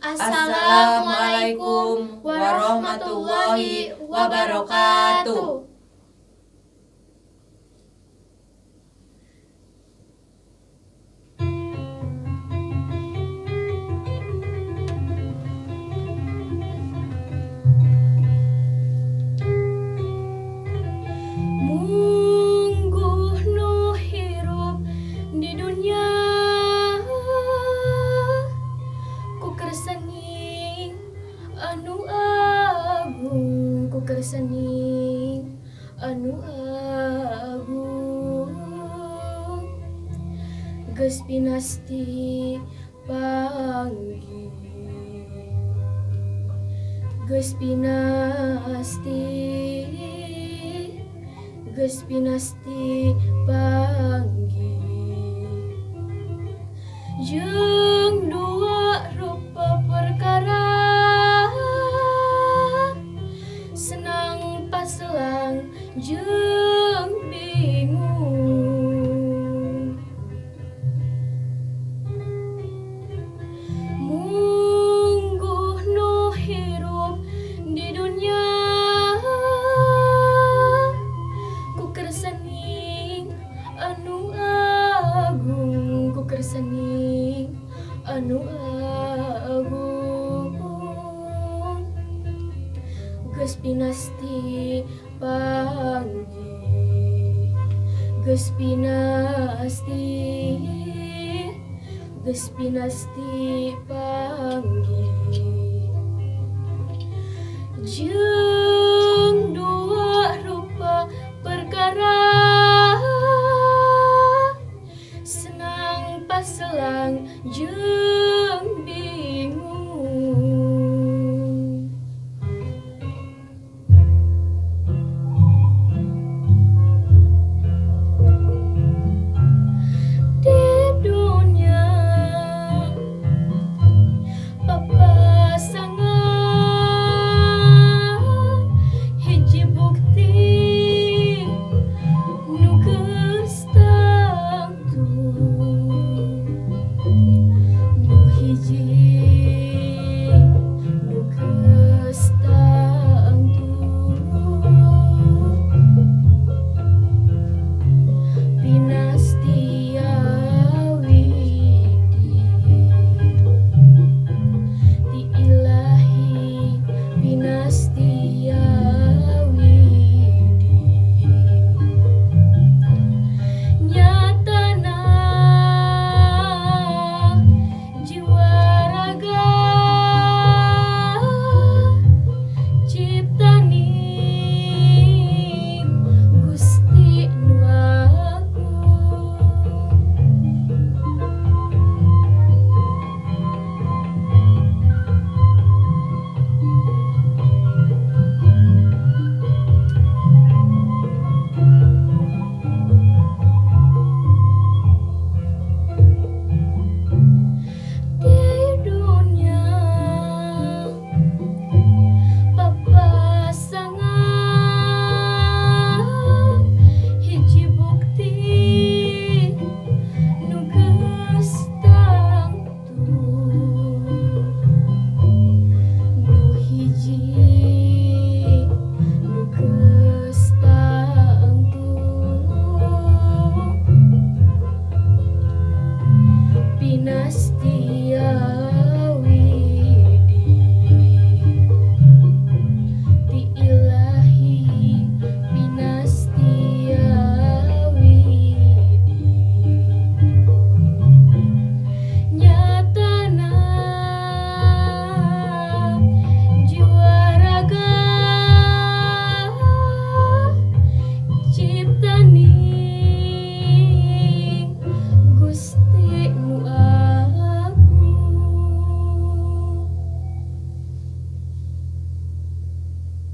Assalamualaikum warahmatullahi wabarakatuh. Mungguh nu hirup di dunia ku kersaning anu agung, ku kersaning anu agung. Geus pinasti panggih, geus pinasti panggih. Jeung dua rupa perkara senang paselang jeung bingung. Mungguh nu hirup di dunia ku kersaning anu agung, ku kersaning anu agung. Geus pinasti panggih, geus pinasti panggih. Jeung dua rupa perkara